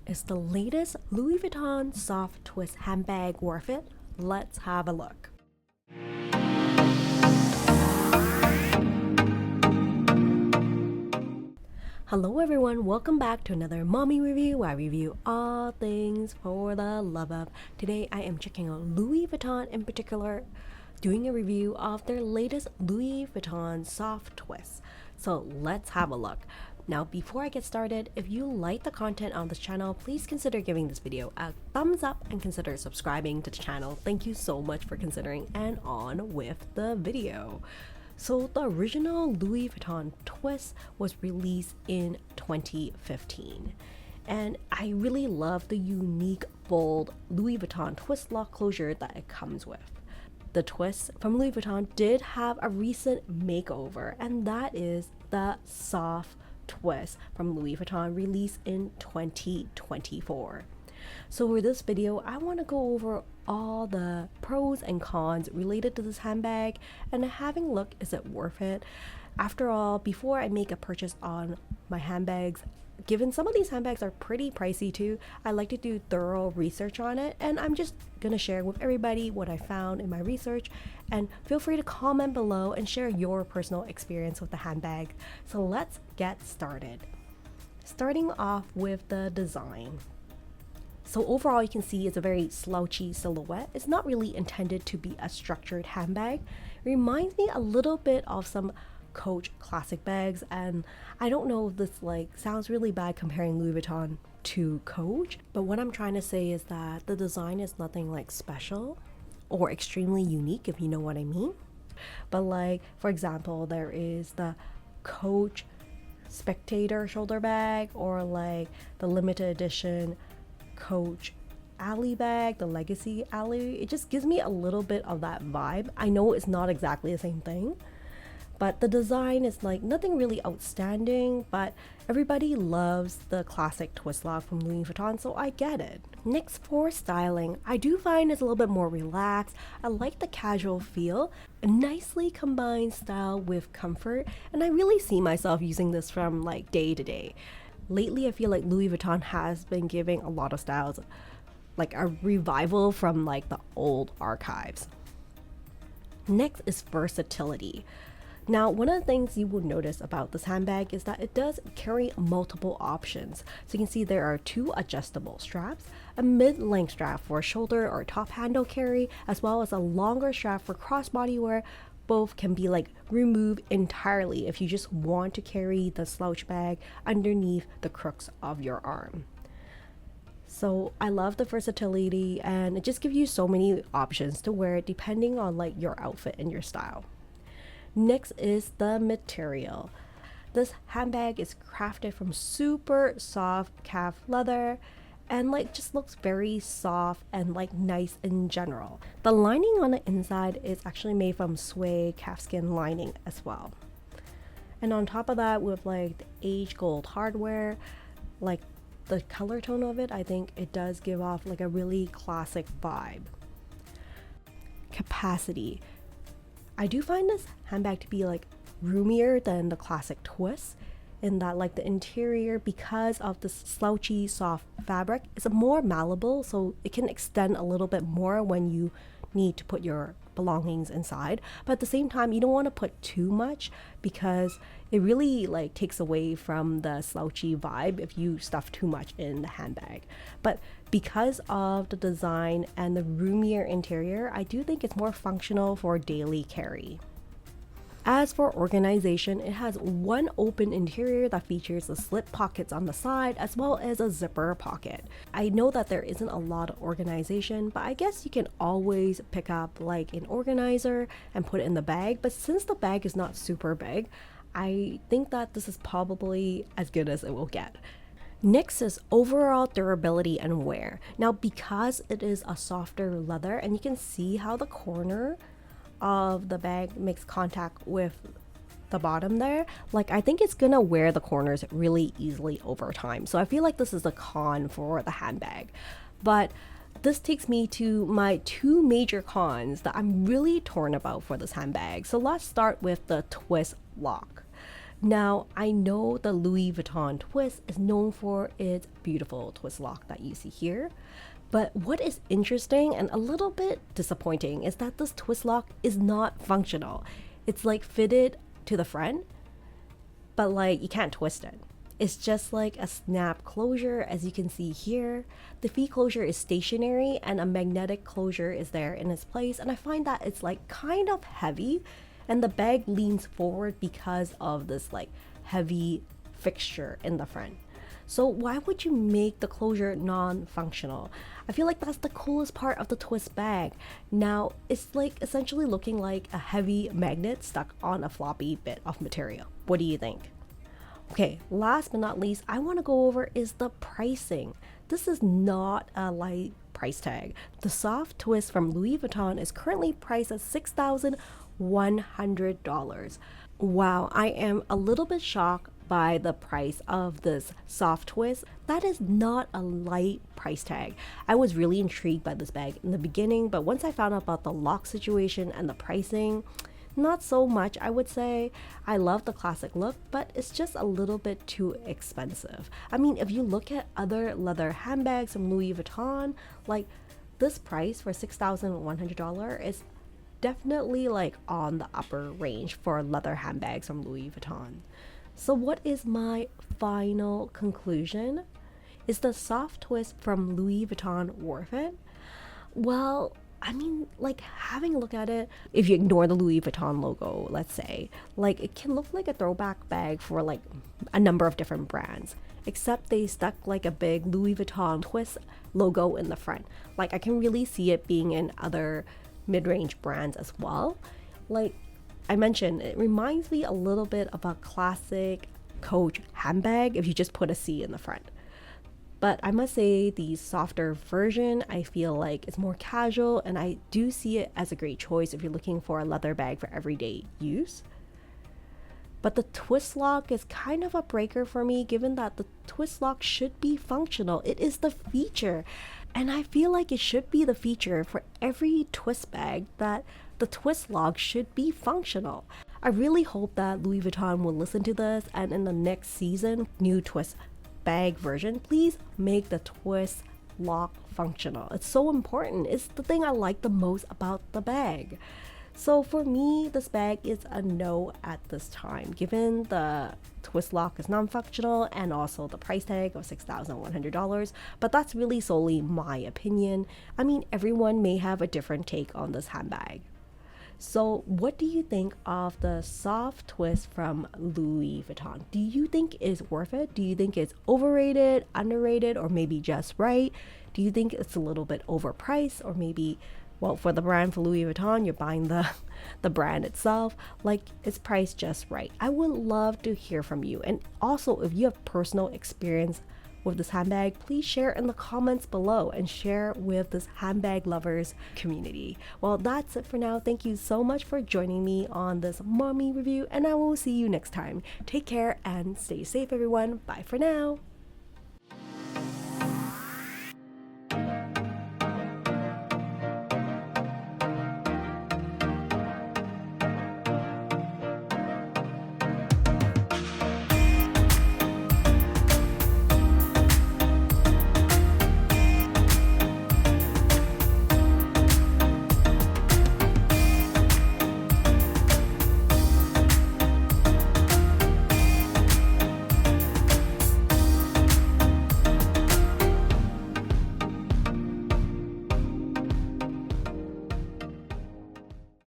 Is the latest Louis Vuitton soft twist handbag worth it? Let's have a look. Hello everyone, welcome back to another mommy review where I review all things for the love of. Today I am checking out Louis Vuitton in particular, doing a review of their latest Louis Vuitton soft twist. So let's have a look. Now before I get started, if you like the content on this channel, please consider giving this video a thumbs up and consider subscribing to the channel. Thank you so much for considering, and on with the video. So the original Louis Vuitton twist was released in 2015. And I really love the unique, bold Louis Vuitton twist lock closure that it comes with. The twist from Louis Vuitton did have a recent makeover, and that is the soft twist from Louis Vuitton, released in 2024. So for this video, I want to go over all the pros and cons related to this handbag and having a look, is it worth it? After all, before I make a purchase on my handbags, given some of these handbags are pretty pricey too, I like to do thorough research on it, and I'm just gonna share with everybody what I found in my research, and feel free to comment below and share your personal experience with the handbag. So let's get started. Starting off with the design. So overall, you can see it's a very slouchy silhouette. It's not really intended to be a structured handbag. It reminds me a little bit of some Coach classic bags, and I don't know if this sounds really bad comparing Louis Vuitton to Coach, but what I'm trying to say is that the design is nothing special or extremely unique, if you know what I mean. But for example, there is the Coach Spectator shoulder bag, or the limited edition Coach Alley bag, the Legacy Alley. It just gives me a little bit of that vibe. I know it's not exactly the same thing, but the design is nothing really outstanding, but everybody loves the classic twist lock from Louis Vuitton, so I get it. Next, for styling, I do find it's a little bit more relaxed. I like the casual feel, a nicely combined style with comfort, and I really see myself using this from day to day. Lately, I feel like Louis Vuitton has been giving a lot of styles a revival from the old archives. Next is versatility. Now, one of the things you will notice about this handbag is that it does carry multiple options. So you can see there are two adjustable straps, a mid-length strap for shoulder or top handle carry, as well as a longer strap for crossbody wear. Both can be removed entirely if you just want to carry the slouch bag underneath the crooks of your arm. So I love the versatility, and it just gives you so many options to wear it depending on your outfit and your style. Next is the material. This handbag is crafted from super soft calf leather, and just looks very soft and nice in general. The lining on the inside is actually made from suede calfskin lining as well. And on top of that, with the aged gold hardware, the color tone of it, I think it does give off a really classic vibe. Capacity. I do find this handbag to be roomier than the classic twist, in that the interior, because of the slouchy soft fabric, is more malleable, so it can extend a little bit more when you need to put your belongings inside. But at the same time, you don't want to put too much, because it really takes away from the slouchy vibe if you stuff too much in the handbag. But because of the design and the roomier interior, I do think it's more functional for daily carry. As for organization, it has one open interior that features the slip pockets on the side, as well as a zipper pocket. I know that there isn't a lot of organization, but I guess you can always pick up an organizer and put it in the bag. But since the bag is not super big, I think that this is probably as good as it will get. Next is overall durability and wear. Now, because it is a softer leather, and you can see how the corner of the bag makes contact with the bottom there, I think it's gonna wear the corners really easily over time. So I feel like this is a con for the handbag. But this takes me to my two major cons that I'm really torn about for this handbag. So let's start with the twist lock. Now, I know the Louis Vuitton twist is known for its beautiful twist lock that you see here. But what is interesting and a little bit disappointing is that this twist lock is not functional. It's like fitted to the front, but like you can't twist it. It's just like a snap closure, as you can see here. The feet closure is stationary and a magnetic closure is there in its place, and I find that it's like kind of heavy and the bag leans forward because of this like heavy fixture in the front. So why would you make the closure non-functional? I feel like that's the coolest part of the twist bag. Now, it's like essentially looking like a heavy magnet stuck on a floppy bit of material. What do you think? Okay, last but not least, I want to go over is the pricing. This is not a light price tag. The soft twist from Louis Vuitton is currently priced at $6,100. Wow, I am a little bit shocked by the price of this soft twist. That is not a light price tag. I was really intrigued by this bag in the beginning, but once I found out about the lock situation and the pricing, not so much, I would say. I love the classic look, but it's just a little bit too expensive. I mean, if you look at other leather handbags from Louis Vuitton, like this price for $6,100 is definitely like on the upper range for leather handbags from Louis Vuitton. So what is my final conclusion? Is the soft twist from Louis Vuitton worth it? Well, I mean, like having a look at it, if you ignore the Louis Vuitton logo, let's say, like it can look like a throwback bag for like a number of different brands, except they stuck like a big Louis Vuitton twist logo in the front. Like I can really see it being in other mid-range brands as well. Like I mentioned, it reminds me a little bit of a classic Coach handbag if you just put a C in the front. But I must say the softer version, I feel like it's more casual, and I do see it as a great choice if you're looking for a leather bag for everyday use. But the twist lock is kind of a breaker for me, given that the twist lock should be functional. It is the feature. And I feel like it should be the feature for every twist bag, that the twist lock should be functional. I really hope that Louis Vuitton will listen to this, and in the next season, new twist bag version, please make the twist lock functional. It's so important. It's the thing I like the most about the bag. So for me, this bag is a no at this time, given the twist lock is non-functional and also the price tag of $6,100. But that's really solely my opinion. I mean, everyone may have a different take on this handbag. So what do you think of the soft twist from Louis Vuitton? Do you think it's worth it? Do you think it's overrated, underrated, or maybe just right? Do you think it's a little bit overpriced, or maybe, well, for the brand, for Louis Vuitton, you're buying the brand itself, like it's priced just right? I would love to hear from you. And also, if you have personal experience with this handbag, please share in the comments below and share with this handbag lovers community. Well, that's it for now. Thank you so much for joining me on this mommy review, and I will see you next time. Take care and stay safe, everyone. Bye for now.